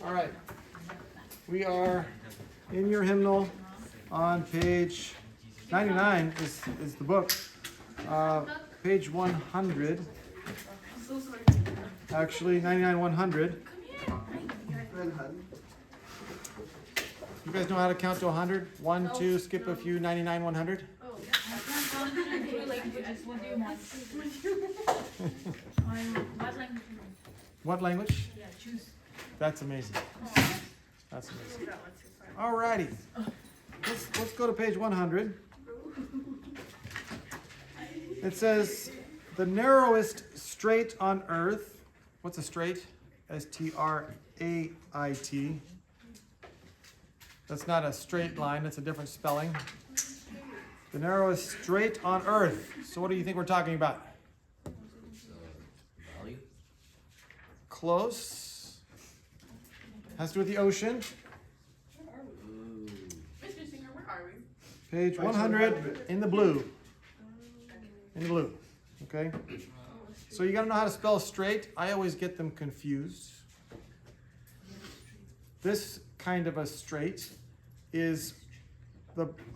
All right. We are in your hymnal on page 99 is the book. Page 100. Actually, 99, 100. You guys know how to count to 100? 1, 2, skip a few, 99, 100? What language? Yeah, choose. That's amazing. That's amazing. All righty. Let's go to page 100. It says, the narrowest strait on earth. What's a strait? S-T-R-A-I-T. That's not a straight line. That's a different spelling. The narrowest strait on earth. So what do you think we're talking about? Value? Close. Has to do with the ocean. Mr. Singer, where are we? Page 100 in the blue. In the blue. Okay? So you got to know how to spell straight. I always get them confused. This kind of a strait is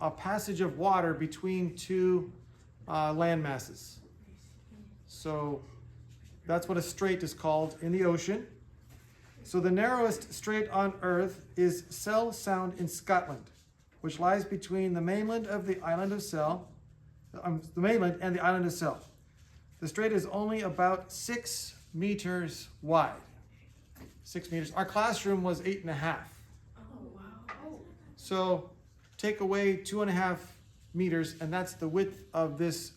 a passage of water between two land masses. So that's what a strait is called in the ocean. So the narrowest strait on earth is Sel Sound in Scotland, which lies between the mainland of the island of Sel, the mainland and the island of Sel. The strait is only about 6 meters wide. 6 meters. Our classroom was 8.5. Oh, wow. So take away 2.5 meters, and that's the width of this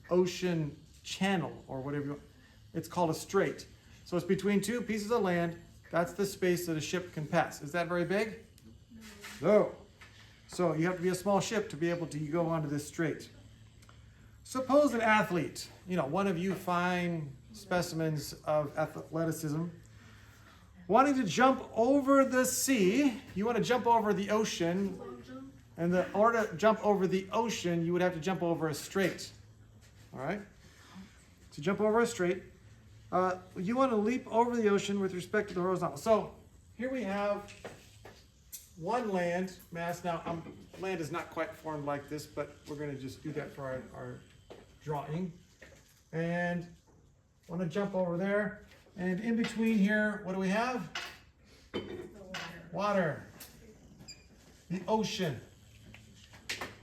ocean channel, or whatever you want. It's called a strait. So it's between two pieces of land. That's the space that a ship can pass. Is that very big? No. So you have to be a small ship to be able to go onto this strait. Suppose an athlete, one of you fine specimens of athleticism, wanting to jump over the sea. You want to jump over the ocean, and in order to jump over the ocean, you would have to jump over a strait. All right? To jump over a strait, you want to leap over the ocean with respect to the horizontal. So here we have one land mass. Now, land is not quite formed like this, but we're going to just do that for our drawing. And I want to jump over there. And in between here, what do we have? Water. The ocean.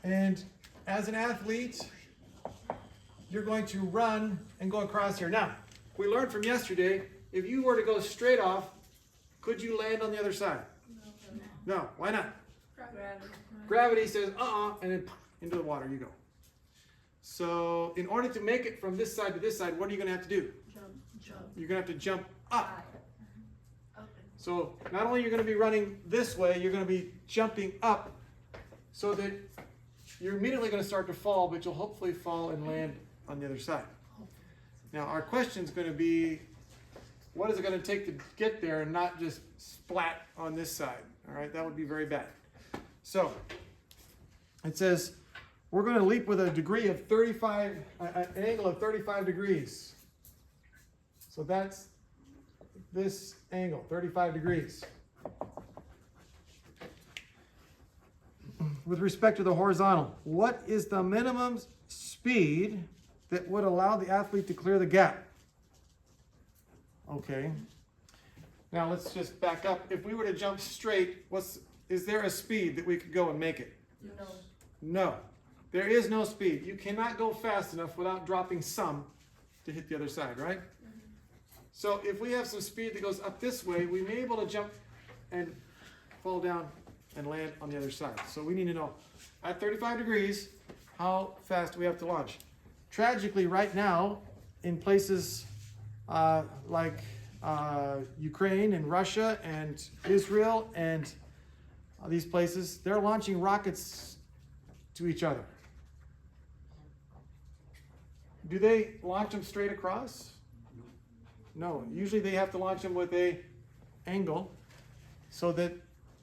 And as an athlete, you're going to run and go across here. Now, we learned from yesterday, if you were to go straight off, could you land on the other side? No. Why not? Gravity says, and then into the water you go. So in order to make it from this side to this side, what are you going to have to do? Jump. You're going to have to jump up. So not only are you going to be running this way, you're going to be jumping up so that you're immediately going to start to fall, but you'll hopefully fall and land on the other side. Now our question is going to be, what is it going to take to get there and not just splat on this side? All right, that would be very bad. So it says we're going to leap with a degree of 35, an angle of 35 degrees. So that's this angle, 35 degrees. With respect to the horizontal, what is the minimum speed that would allow the athlete to clear the gap? Okay. Now let's just back up. If we were to jump straight, is there a speed that we could go and make it? No. No. There is no speed. You cannot go fast enough without dropping some to hit the other side, right? So if we have some speed that goes up this way, we may be able to jump and fall down and land on the other side. So we need to know, at 35 degrees, how fast do we have to launch? Tragically, right now, in places like Ukraine and Russia and Israel and these places, they're launching rockets to each other. Do they launch them straight across? No. Usually they have to launch them with an angle so that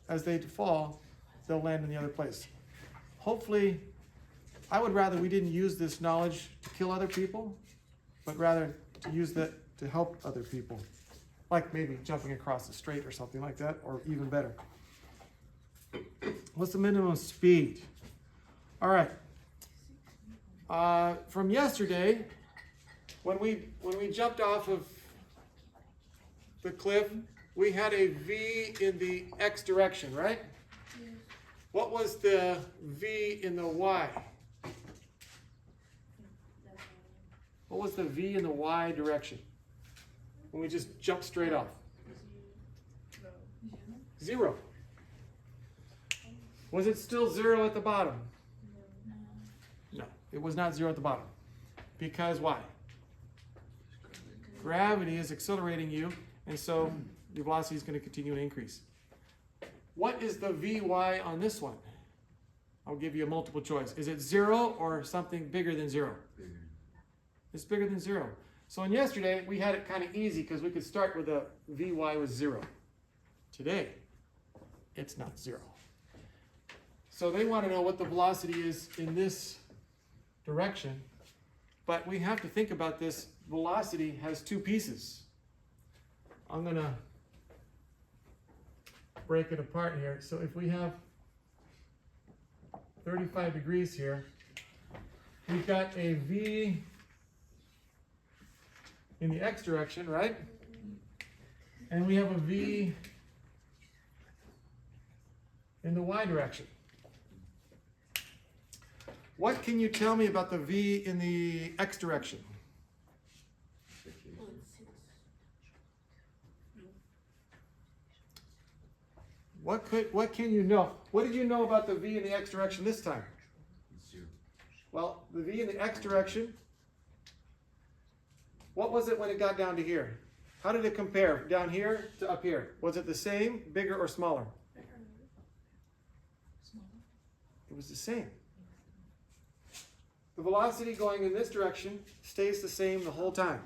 as they fall, they'll land in the other place. Hopefully, I would rather we didn't use this knowledge to kill other people, but rather to use that to help other people. Like maybe jumping across the strait or something like that, or even better. What's the minimum speed? All right. From yesterday, when we jumped off of the cliff, we had a V in the X direction, right? What was the V in the Y? What was the V in the Y direction? When we just jumped straight off? 0. Was it still 0 at the bottom? No, it was not 0 at the bottom. Because why? Gravity is accelerating you, and so your velocity is going to continue to increase. What is the Vy on this one? I'll give you a multiple choice. Is it 0 or something bigger than 0? It's bigger than 0. So in yesterday, we had it kind of easy because we could start with a Vy was 0. Today, it's not 0. So they want to know what the velocity is in this direction. But we have to think about this. Velocity has two pieces. I'm going to break it apart here. So if we have 35 degrees here, we've got a V in the X direction, right? And we have a V in the Y direction. What can you tell me about the V in the X direction? What can you know? What did you know about the V in the X direction this time? 0. Well, the V in the X direction, what was it when it got down to here? How did it compare down here to up here? Was it the same, bigger, or smaller? It was the same. The velocity going in this direction stays the same the whole time,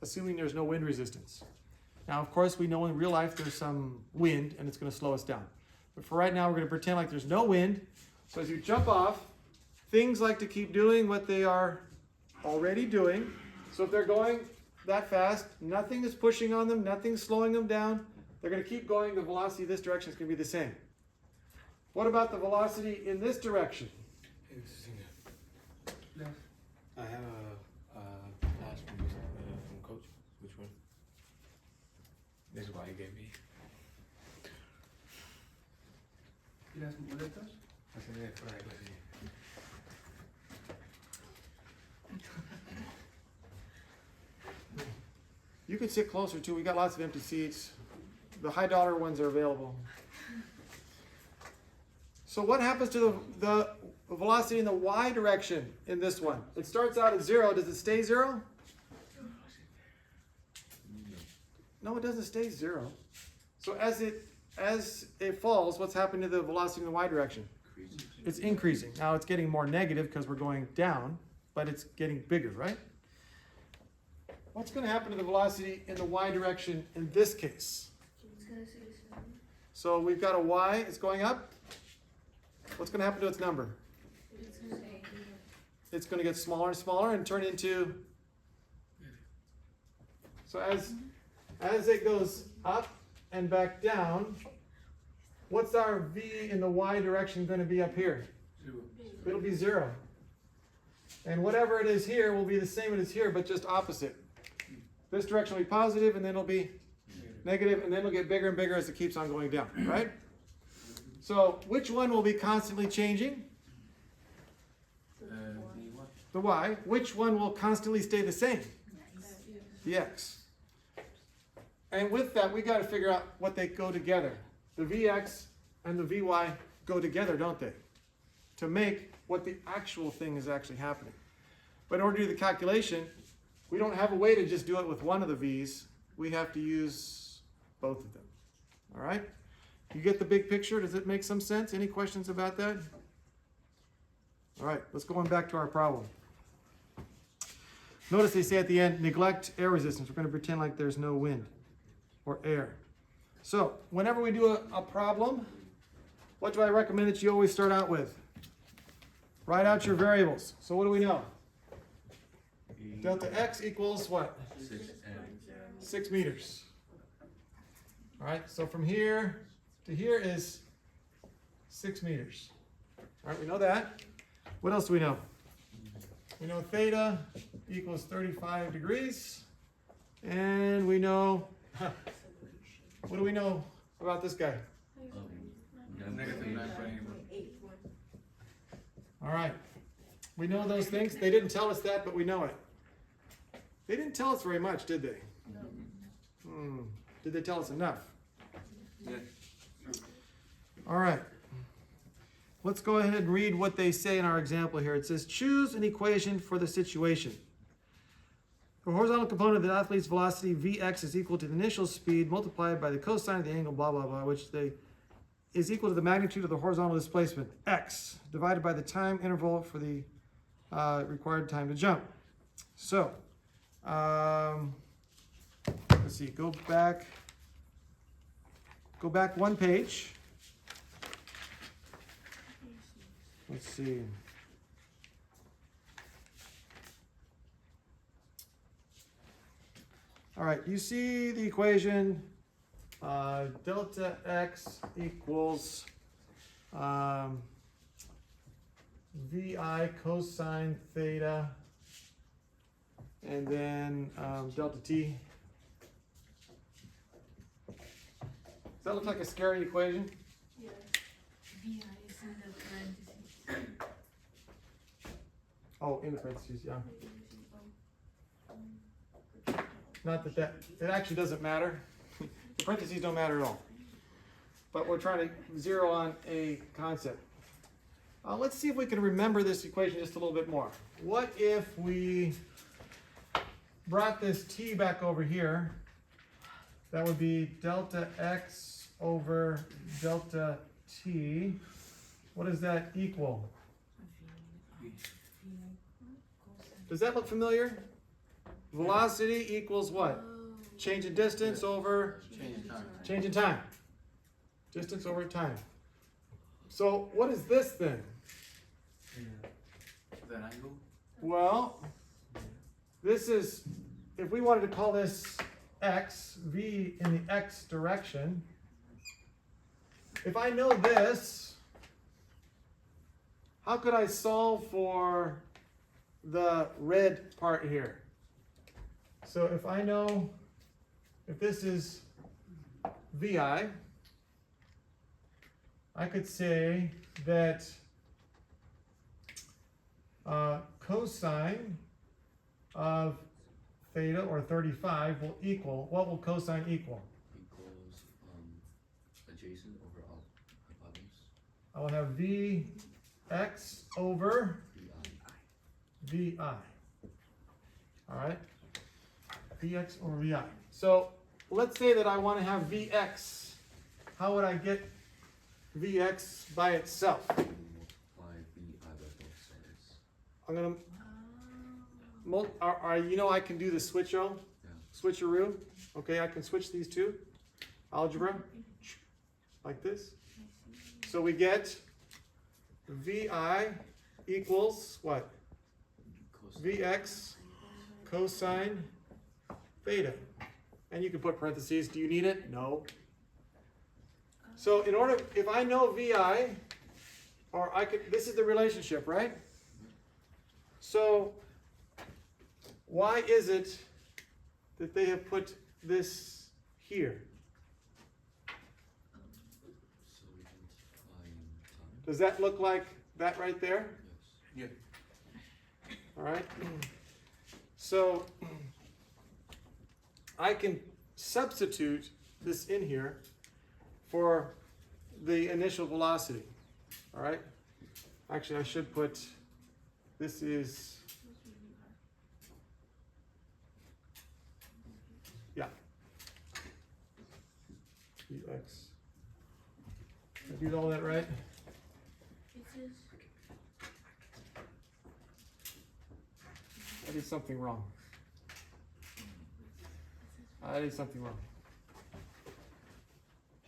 assuming there's no wind resistance. Now, of course, we know in real life there's some wind and it's going to slow us down. But for right now, we're going to pretend like there's no wind. So as you jump off, things like to keep doing what they are already doing. So if they're going that fast, nothing is pushing on them, nothing's slowing them down. They're going to keep going. The velocity this direction is going to be the same. What about the velocity in this direction? I have a class from coach. Which one? This is what he gave me. ¿Las muletas? Así me por ahí, así. You can sit closer too. We got lots of empty seats. The high dollar ones are available. So what happens to the velocity in the Y direction in this one? It starts out at 0. Does it stay 0? No, it doesn't stay 0. So as it falls, what's happening to the velocity in the Y direction? It's increasing. Now it's getting more negative because we're going down, but it's getting bigger, right? What's going to happen to the velocity in the Y direction in this case? So we've got a Y, it's going up. What's going to happen to its number? It's going to get smaller and smaller and turn into... So as it goes up and back down, what's our V in the Y direction going to be up here? 0. It'll be 0. And whatever it is here will be the same as here, but just opposite. This direction will be positive, and then it'll be negative, and then it'll get bigger and bigger as it keeps on going down, right? So which one will be constantly changing? The Y. Which one will constantly stay the same? The X. And with that, we got to figure out what they go together. The Vx and the Vy go together, don't they? To make what the actual thing is actually happening. But in order to do the calculation, we don't have a way to just do it with one of the V's. We have to use both of them. All right? You get the big picture? Does it make some sense? Any questions about that? All right, let's go on back to our problem. Notice they say at the end, neglect air resistance. We're going to pretend like there's no wind or air. So whenever we do a problem, what do I recommend that you always start out with? Write out your variables. So what do we know? Delta x equals what? 6m. 6 meters. All right, so from here to here is 6 meters. All right, we know that. What else do we know? We know theta equals 35 degrees. And we know, what do we know about this guy? Negative 9.81. All right, we know those things. They didn't tell us that, but we know it. They didn't tell us very much, did they? Did they tell us enough? Yeah. All right. Let's go ahead and read what they say in our example here. It says, choose an equation for the situation. The horizontal component of the athlete's velocity Vx is equal to the initial speed multiplied by the cosine of the angle, blah, blah, blah, which is equal to the magnitude of the horizontal displacement, x, divided by the time interval for the required time to jump. So, let's see, go back one page. Let's see. All right, you see the equation delta x equals vi cosine theta and then delta t. Does that look like a scary equation? Yeah. VI is in the parentheses. Oh, in the parentheses, yeah. Not that it actually doesn't matter. The parentheses don't matter at all. But we're trying to zero on a concept. Let's see if we can remember this equation just a little bit more. What if we brought this t back over here? That would be delta x over delta t. What does that equal? Does that look familiar? Velocity equals what? Change in distance over Change in time. change in time. Distance over time. So what is this then? That angle? Well, this is, if we wanted to call this x, v in the x direction, if I know this, how could I solve for the red part here? So if I know, if this is vi, I could say that cosine of theta, or 35, will equal, what will cosine equal? Equals adjacent over hypotenuse. I will have Vx over Vi. All right? Vx over Vi. So let's say that I want to have Vx. How would I get Vx by itself? Multiply VI by both sides. I'm going to, you know I can do the switcheroo? Yeah. Switcheroo. Okay, I can switch these two. Algebra. Like this. So we get Vi equals what? Cosine. Vx cosine theta. And you can put parentheses. Do you need it? No. So in order, if I know Vi, or I could, this is the relationship, right? So why is it that they have put this here? So we can find time. Does that look like that right there? Yes. Yeah. All right. So I can substitute this in here for the initial velocity. All right. Actually, I should put, this is, yeah, Vx. Did I do all that right? It says I did something wrong. I did something wrong.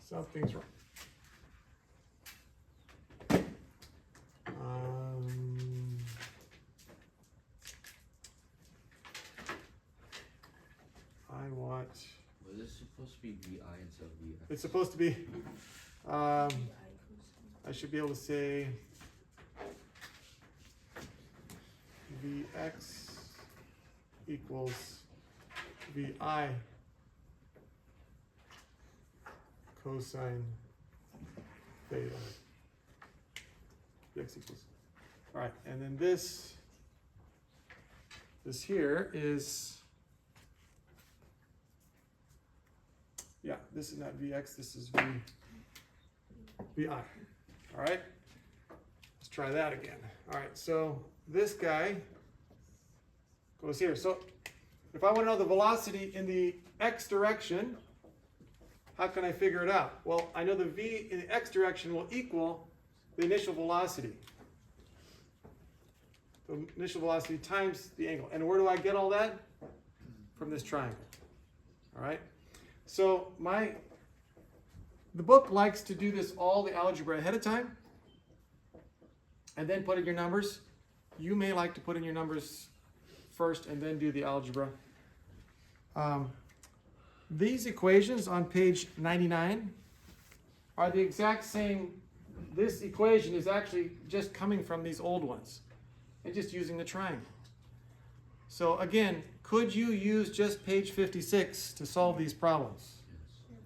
Something's wrong. I want So VX. It's supposed to be, I should be able to say Vx equals Vi cosine theta. Vx equals, all right, and then this here is, yeah, this is not Vx, this is Vi. All right, let's try that again. All right, so this guy goes here. So if I want to know the velocity in the x direction, how can I figure it out? Well, I know the v in the x direction will equal the initial velocity. The initial velocity times the angle. And where do I get all that? From this triangle. All right. So the book likes to do this all the algebra ahead of time and then put in your numbers. You may like to put in your numbers first and then do the algebra. These equations on page 99 are the exact same. This equation is actually just coming from these old ones and just using the triangle. So again, could you use just page 56 to solve these problems?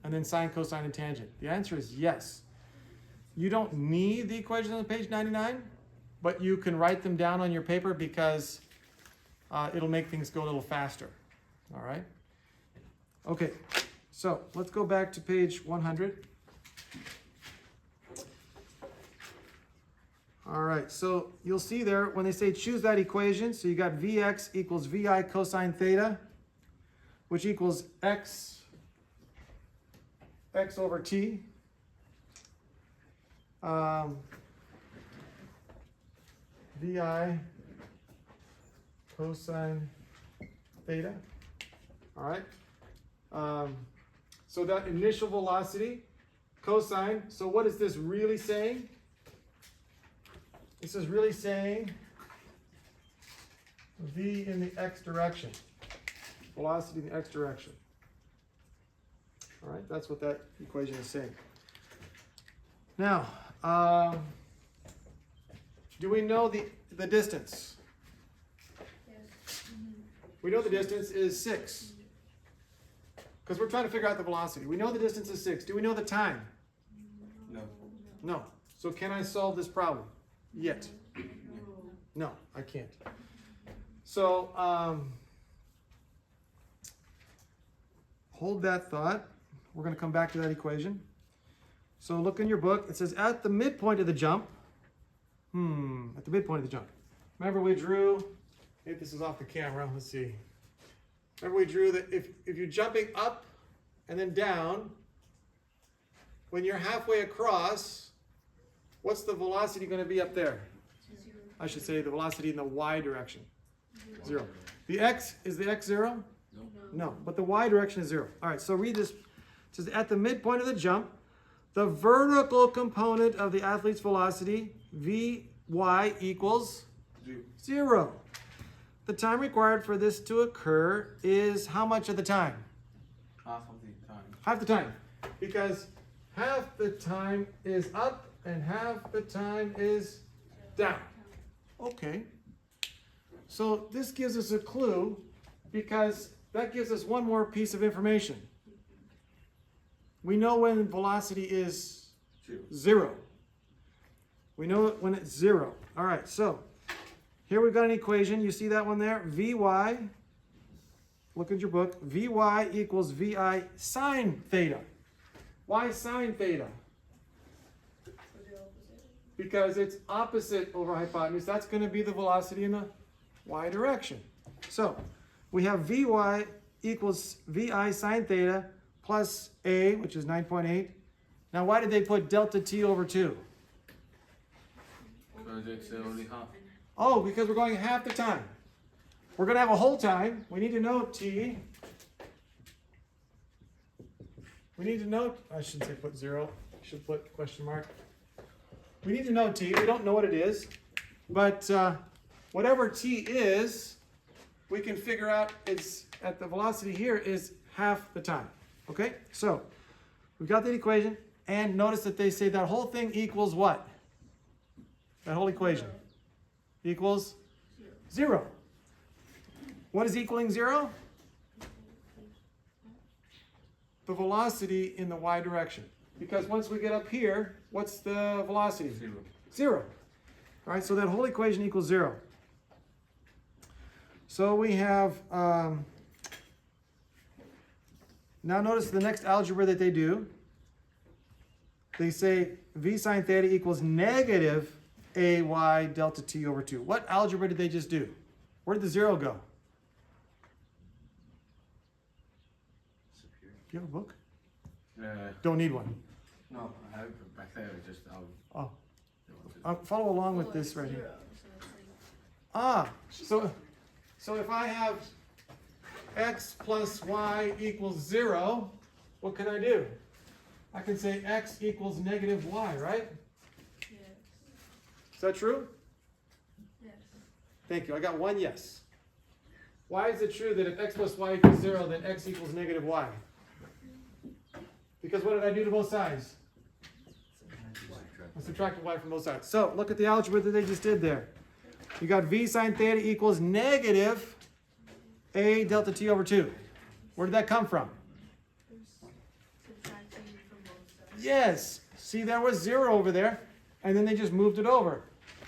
And then sine, cosine, and tangent? The answer is yes. You don't need the equations on page 99, but you can write them down on your paper because it'll make things go a little faster. All right? Okay, so let's go back to page 100. All right, so you'll see there when they say choose that equation, so you got Vx equals Vi cosine theta, which equals x over t. Vi cosine theta. All right. So that initial velocity, cosine, so what is this really saying? This is really saying v in the x direction, velocity in the x direction. All right, that's what that equation is saying. Now, do we know the distance? Yes. We know the distance is 6. Because we're trying to figure out the velocity. We know the distance is 6. Do we know the time? No. No. So can I solve this problem? Yet. No, I can't. So, hold that thought. We're going to come back to that equation. So look in your book. It says at the midpoint of the jump. At the midpoint of the jump. Remember we drew, maybe this is off the camera. Let's see. Remember we drew that if you're jumping up and then down, when you're halfway across, what's the velocity going to be up there? Zero. I should say the velocity in the y direction. 0. The x, is the x 0? No, but the y direction is 0. All right, so read this. It says at the midpoint of the jump, the vertical component of the athlete's velocity, Vy equals 0. The time required for this to occur is how much of the time? Half of the time. Half the time. Because half the time is up and half the time is down. Okay. So this gives us a clue because that gives us one more piece of information. We know when velocity is 0. We know it when it's 0. All right, so here we've got an equation. You see that one there? Vy, look at your book. Vy equals Vi sine theta. Why sine theta? For the opposite. Because it's opposite over hypotenuse. That's going to be the velocity in the y direction. So we have Vy equals Vi sine theta plus A, which is 9.8. Now why did they put delta t over 2? Because it's only half. Oh, because we're going half the time. We're going to have a whole time. We need to know t. We need to know, I shouldn't say put 0. I should put question mark. We need to know t. We don't know what it is. But whatever t is, we can figure out it's at the velocity here is half the time. Okay? So We've got the equation, and notice that they say that whole thing equals what? That whole equation equals 0. What is equaling 0? The velocity in the y direction. Because once we get up here, what's the velocity? 0. 0. All right, so that whole equation equals 0. So we have, now notice the next algebra that they do. They say v sine theta equals negative ay delta t over 2. What algebra did they just do? Where did the 0 go? Disappear. Do you have a book? Uh, Don't need one. no, I have it back there. It's just Oh, I'll follow along with Oh, this it's right here. 0, so it's like- So if I have x plus y equals 0, what can I do? I can say x equals negative y, right? Yes. Is that true? Yes. Thank you. I got one yes. Why is it true that if x plus y equals 0, then x equals negative y? Because what did I do to both sides? I subtracted y from both sides. So look at the algebra that they just did there. You got v sine theta equals negative a delta t over 2. Where did that come from? Subtracting from both sides. Yes. See, there was 0 over there, and then they just moved it over.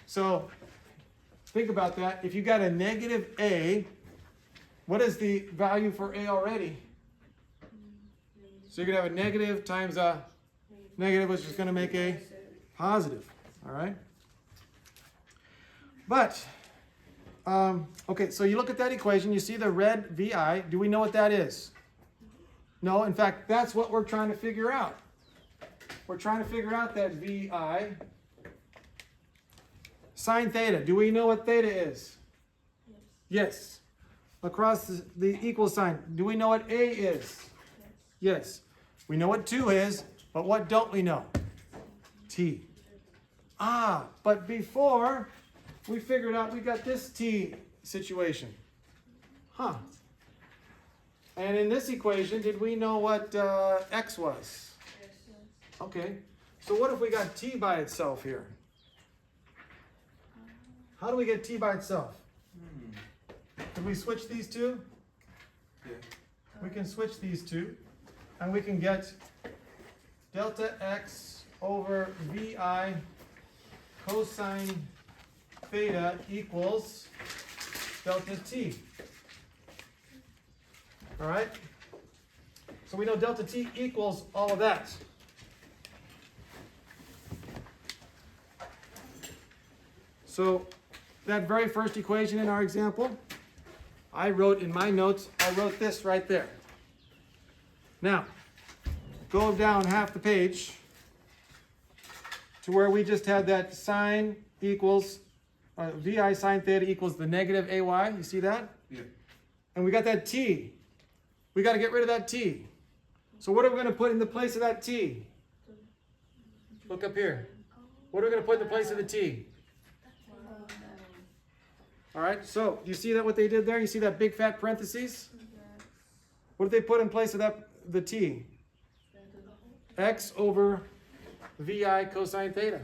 So think about that. If you got a negative a, what is the value for a already? So you're going to have a negative times a negative, which is going to make a positive. All right? But, okay, so you look at that equation, you see the red VI. Do we know what that is? No, in fact, that's what we're trying to figure out. We're trying to figure out that VI. Sine theta. Do we know what theta is? Yes. Across the equal sign. Do we know what A is? Yes. We know what 2 is, but what don't we know? T. Ah, but before we figured out we got this T situation. Huh. And in this equation, did we know what X was? Yes. Okay. So what if we got T by itself here? How do we get T by itself? Can we switch these two? Yeah. We can switch these two, and we can get delta x over VI cosine theta equals delta t. All right? So we know delta t equals all of that. So that very first equation in our example, I wrote in my notes, I wrote this right there. Now, go down half the page to where we just had that sine equals, VI sine theta equals the negative AY. You see that? Yeah. And we got that T. We got to get rid of that T. So what are we going to put in the place of that T? Look up here. What are we going to put in the place of the T? All right, so you see that what they did there? You see that big fat parentheses? What did they put in place of that, the T? X over VI cosine theta.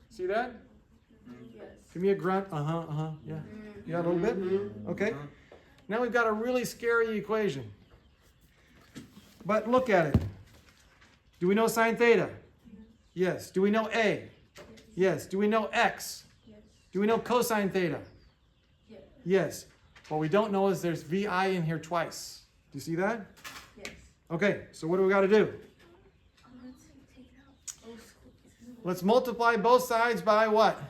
See that? Yes. Give me a grunt. Yeah. Yeah, a little bit? Okay. Now we've got a really scary equation. But look at it. Do we know sine theta? Yes. Do we know A? Yes. Do we know X? Yes. Do we know cosine theta? Yes. Yes. What we don't know is there's VI in here twice. Do you see that? Yes. Okay, so what do we got to do? Take it out. Oh, school. Let's multiply both sides by what?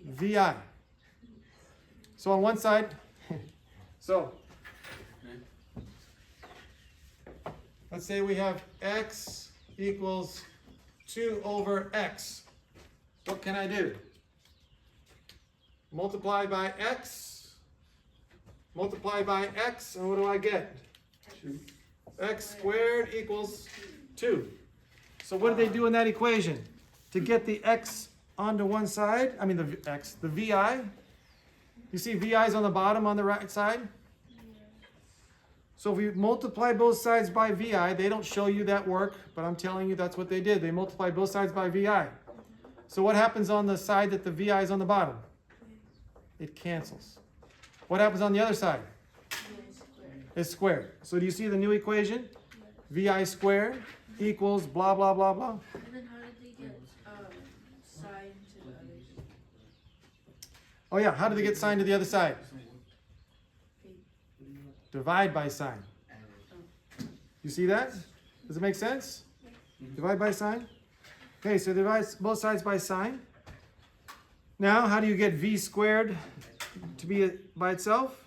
VI. So on one side, so let's say we have X equals 2 over X. What can I do? Multiply by X, multiply by X, and what do I get? X squared equals 2. So what did they do in that equation? To get the X onto one side, I mean the VI. You see VI is on the bottom on the right side? So if we multiply both sides by VI, they don't show you that work, but I'm telling you that's what they did. They multiplied both sides by VI. So what happens on the side that the VI is on the bottom? It cancels. What happens on the other side? It's squared. So do you see the new equation? VI squared equals blah, blah, blah, blah. And then how did they get sine to the others? Oh yeah, how did they get sine to the other side? Divide by sine. You see that? Does it make sense? Divide by sine? Okay, so divide both sides by sine. Now, how do you get v squared to be by itself?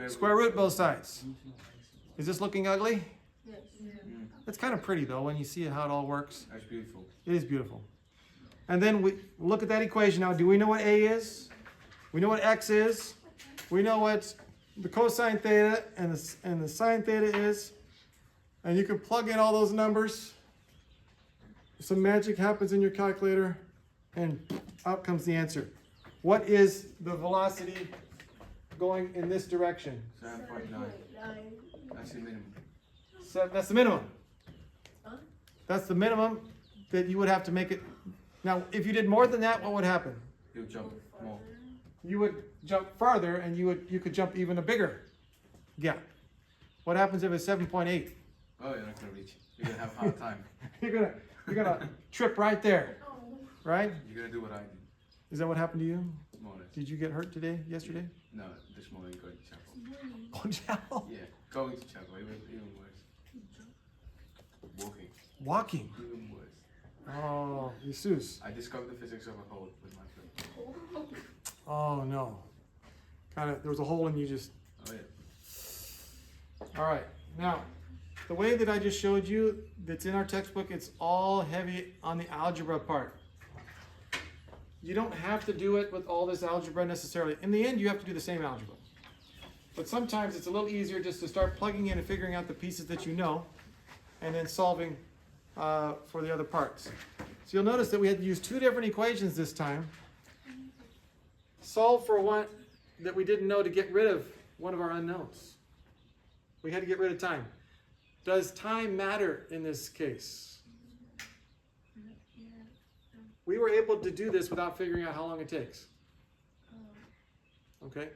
Square root both sides. Is this looking ugly? Yes. It's kind of pretty though when you see how it all works. That's beautiful. It is beautiful. And then we look at that equation now. Do we know what a is? We know what x is. We know what the cosine theta and the sine theta is. And you can plug in all those numbers. Some magic happens in your calculator and out comes the answer. What is the velocity going in this direction? 7.9. That's the minimum. That's the minimum. Huh? That's the minimum that you would have to make it. Now, if you did more than that, what would happen? You jump more. You would jump farther, and you could jump even a bigger gap. What happens if it's 7.8? Oh, you're not gonna reach. You're gonna have a hard time. You're gonna trip right there, right? You're gonna do what I did. Is that what happened to you? More or less. Did you get hurt today? Yesterday? No, this morning going to chapel. On chapel? Yeah, going to chapel. It was even worse. Walking. Walking. Even worse. Oh, Jesus. I discovered the physics of a hole with my friend. Oh no. There was a hole and you just. Oh yeah. All right. Now, the way that I just showed you, that's in our textbook, it's all heavy on the algebra part. You don't have to do it with all this algebra necessarily. In the end, you have to do the same algebra. But sometimes it's a little easier just to start plugging in and figuring out the pieces that you know, and then solving for the other parts. So you'll notice that we had to use two different equations this time. Solve for one that we didn't know to get rid of one of our unknowns. We had to get rid of time. Does time matter in this case? We were able to do this without figuring out how long it takes. Okay?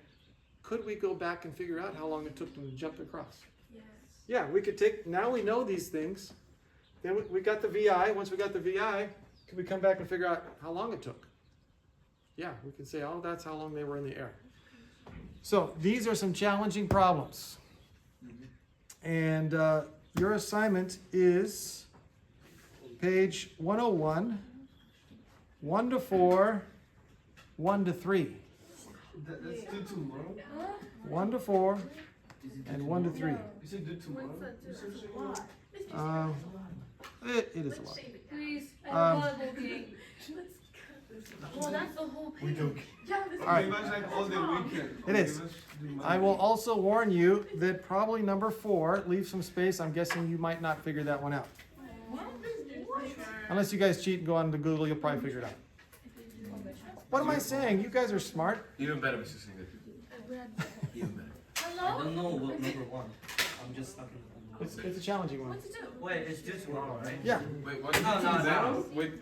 Could we go back and figure out how long it took them to jump across? Yes. Yeah, we could take, now we know these things. Then we got the VI. Once we got the VI, could we come back and figure out how long it took? Yeah, we can say, oh, that's how long they were in the air. So these are some challenging problems. And your assignment is page 101, 1 to 4, 1 to 3. Let's do tomorrow. 1 to 4, and 1 to 3. You said do tomorrow. It is a lot. Please, Um, booking. Well, that's the whole page. We joke. Yeah, this All right. Give us like all the weekend. It is. Give us the I Monday. will also warn you that probably number 4 leaves some space. I'm guessing you might not figure that one out. Unless you guys cheat and go on to Google, you'll probably figure it out. What am I saying? You guys are smart. Even better, Mr. Singer. Even better. I Hello? don't know what number one. I'm just talking. It's a challenging one. What to do? Wait, it's due tomorrow, right? Yeah. Wait, what? No, no, no. Wait,